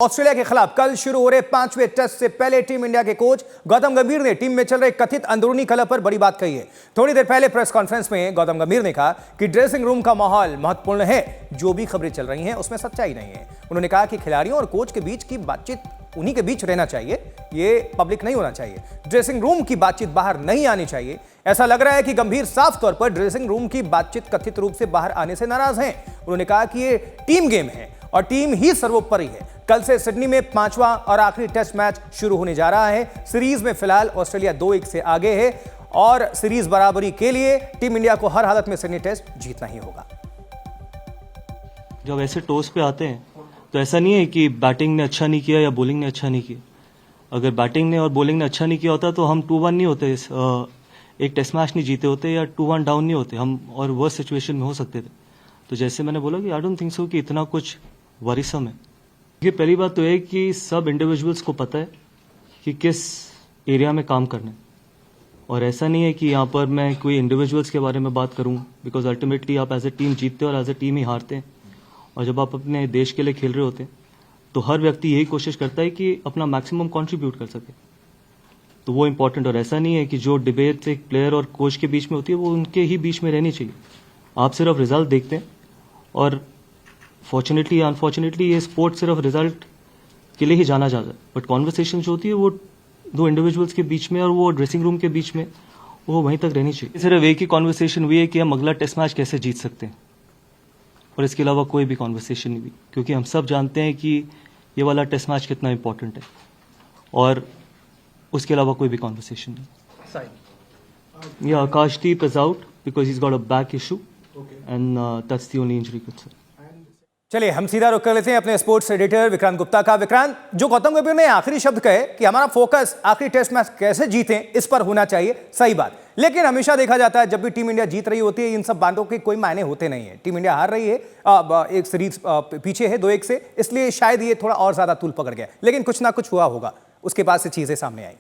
Australia के खिलाफ कल शुरू हो रहे 5वें टेस्ट से पहले टीम इंडिया के कोच गौतम गंभीर ने टीम में चल रहे कथित अंदरूनी कलह पर बड़ी बात कही है। थोड़ी देर पहले प्रेस कॉन्फ्रेंस में गौतम गंभीर ने कहा कि ड्रेसिंग रूम का माहौल महत्वपूर्ण है, जो भी खबरें चल रही हैं उसमें सच्चाई नहीं है। उन्होंने कहा कि खिलाड़ियों और कोच के बीच की बातचीत उन्हीं के बीच रहना चाहिए, ये पब्लिक नहीं होना चाहिए। ड्रेसिंग रूम की बातचीत बाहर नहीं आनी चाहिए। ऐसा लग रहा है कि गंभीर साफ तौर पर ड्रेसिंग रूम की बातचीत कथित रूप से बाहर आने से नाराज हैं। उन्होंने कहा कि ये टीम गेम है और टीम ही सर्वोपरि है। कल से सिडनी में 5वां और आखिरी टेस्ट मैच शुरू होने जा रहा है। सीरीज में फिलहाल ऑस्ट्रेलिया 2-1 से आगे है और सीरीज बराबरी के लिए टीम इंडिया को हर हालत में सिडनी टेस्ट जीतना ही होगा। जब ऐसे टॉस पे आते हैं तो ऐसा नहीं है कि बैटिंग ने अच्छा नहीं किया या बॉलिंग ने अच्छा नहीं किया। अगर बैटिंग ने और बॉलिंग ने अच्छा नहीं किया होता तो हम 2-1 नहीं होते, एक टेस्ट मैच नहीं जीते होते या 2-1 डाउन नहीं होते, हम और वर्स्ट सिचुएशन में हो सकते थे। तो जैसे मैंने बोला कि आई डोंट थिंक सो कि इतना कुछ वरीसम है। ये पहली बात तो है कि सब इंडिविजुअल्स को पता है कि किस एरिया में काम करना है, और ऐसा नहीं है कि यहाँ पर मैं कोई इंडिविजुअल्स के बारे में बात करूँ, बिकॉज अल्टीमेटली आप एज ए टीम जीतते हो और एज ए टीम ही हारते हैं। और जब आप अपने देश के लिए खेल रहे होते हैं तो हर व्यक्ति यही कोशिश करता है कि अपना मैक्सिमम कंट्रीब्यूट कर सके, तो वो इम्पोर्टेंट। और ऐसा नहीं है कि जो डिबेट एक प्लेयर और कोच के बीच में होती है वो उनके ही बीच में रहनी चाहिए। आप सिर्फ रिजल्ट देखते हैं और फॉर्चुनेटली या अनफॉर्चुनेटली ये स्पोर्ट सिर्फ रिजल्ट के लिए ही जाना जाता है, बट कॉन्वर्सेशन जो होती है वो दो इंडिविजुअल्स के बीच में और वो ड्रेसिंग रूम के बीच में वो वहीं तक रहनी चाहिए। सिर्फ एक ही कॉन्वर्सेशन हुई है कि हम अगला टेस्ट मैच कैसे जीत सकते हैं, और इसके अलावा कोई भी कॉन्वर्सेशन नहीं हुई, क्योंकि हम सब जानते हैं कि ये वाला टेस्ट मैच कितना इंपॉर्टेंट है, और उसके अलावा कोई भी कॉन्वर्सेशन नहीं। या Akashdeep is out because he got a back issue and that's the only injury concern. चलिए हम सीधा रुख कर लेते हैं अपने स्पोर्ट्स एडिटर विक्रांत गुप्ता का। विक्रांत, जो गौतम गंभीर ने आखिरी शब्द कहे कि हमारा फोकस आखिरी टेस्ट मैच कैसे जीतें इस पर होना चाहिए, सही बात। लेकिन हमेशा देखा जाता है जब भी टीम इंडिया जीत रही होती है इन सब बातों के कोई मायने होते नहीं है। टीम इंडिया हार रही है, एक सीरीज पीछे है 2-1 से, इसलिए शायद ये थोड़ा और ज्यादा तूल पकड़ गया, लेकिन कुछ ना कुछ हुआ होगा, उसके बाद से चीजें सामने आई।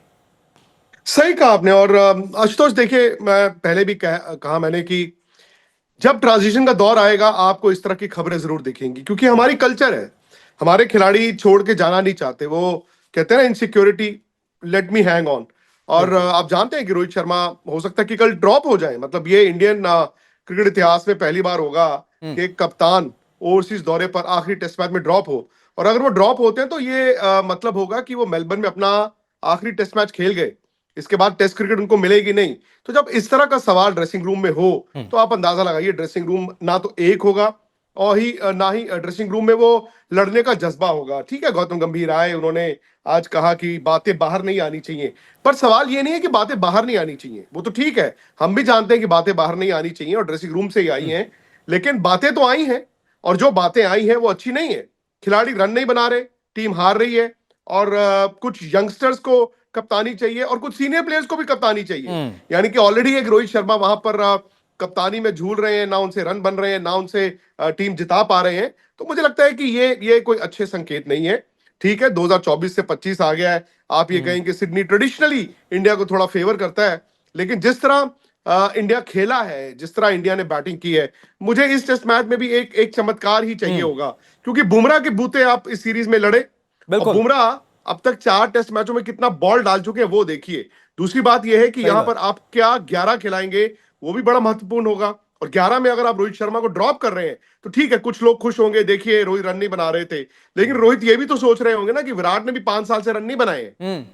सही कहा आपने। और आशुतोष, देखिए, मैं पहले भी कहा मैंने कि जब ट्रांजिशन का दौर आएगा आपको इस तरह की खबरें जरूर दिखेंगी, क्योंकि हमारी कल्चर है। हमारे खिलाड़ी छोड़ के जाना नहीं चाहते, वो कहते हैं ना insecurity, let me hang on. और आप जानते हैं कि रोहित शर्मा हो सकता है कि कल ड्रॉप हो जाए। मतलब ये इंडियन क्रिकेट इतिहास में पहली बार होगा कि एक कप्तान ओवरसीज दौरे पर आखिरी टेस्ट मैच में ड्रॉप हो, और अगर वो ड्रॉप होते हैं तो ये मतलब होगा कि वो मेलबर्न में अपना आखिरी टेस्ट मैच खेल गए, इसके बाद टेस्ट क्रिकेट उनको मिलेगी नहीं। तो जब इस तरह का सवाल ड्रेसिंग रूम में हो तो आप अंदाजा लगाइए, ड्रेसिंग रूम ना तो एक होगा और ना ही ड्रेसिंग रूम में वो लड़ने का जज्बा होगा। ठीक है, गौतम गंभीर आए, उन्होंने आज कहा कि बातें बाहर नहीं आनी चाहिए, पर सवाल ये नहीं है कि बातें बाहर नहीं आनी चाहिए, वो तो ठीक है, हम भी जानते हैं कि बातें बाहर नहीं आनी चाहिए और ड्रेसिंग रूम से ही आई हैं, लेकिन बातें तो आई हैं, और जो बातें आई हैं वो अच्छी नहीं है। खिलाड़ी रन नहीं बना रहे, टीम हार रही है, और कुछ यंगस्टर्स को कप्तानी चाहिए और कुछ सीनियर प्लेयर्स को भी कप्तानी चाहिए। यानी कि ऑलरेडी एक रोहित शर्मा वहां पर कप्तानी में झूल रहे हैं, ना उनसे रन बन रहे हैं, ना उनसे टीम जिता पा रहे हैं। तो मुझे लगता है कि ये कोई अच्छे संकेत नहीं है। ठीक है, 2024 से 25 आ गया है, आप ये कहें कि सिडनी ट्रेडिशनली इंडिया को थोड़ा फेवर करता है, लेकिन जिस तरह इंडिया खेला है, जिस तरह इंडिया ने बैटिंग की है, मुझे इस टेस्ट मैच में भी एक चमत्कार ही चाहिए होगा, क्योंकि बुमराह के बूते आप इस सीरीज में लड़े। बुमराह अब तक 4 टेस्ट मैचों में कितना बॉल डाल चुके हैं वो देखिए। दूसरी बात यह है कि यहां पर आप क्या 11 खिलाएंगे वो भी बड़ा महत्वपूर्ण होगा, और 11 में अगर आप रोहित शर्मा को ड्रॉप कर रहे हैं तो ठीक है, कुछ लोग खुश होंगे, देखिए रोहित रन नहीं बना रहे थे, लेकिन रोहित ये भी तो सोच रहे होंगे ना कि विराट ने भी 5 साल से रन नहीं बनाए।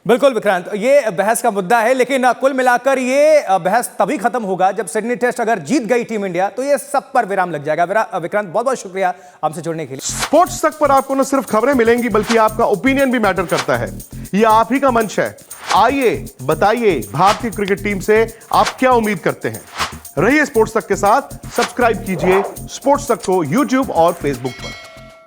बिल्कुल विक्रांत, ये बहस का मुद्दा है, लेकिन कुल मिलाकर ये बहस तभी खत्म होगा जब सिडनी टेस्ट अगर जीत गई टीम इंडिया तो ये सब पर विराम लग जाएगा। विक्रांत, बहुत बहुत शुक्रिया हमसे जुड़ने के लिए। स्पोर्ट्स तक पर आपको न सिर्फ खबरें मिलेंगी बल्कि आपका ओपिनियन भी मैटर करता है। ये आप ही का मंच है, आइए बताइए भारतीय क्रिकेट टीम से आप क्या उम्मीद करते हैं। रहिए स्पोर्ट्स तक के साथ, सब्सक्राइब कीजिए स्पोर्ट्स तक को यूट्यूब और फेसबुक पर।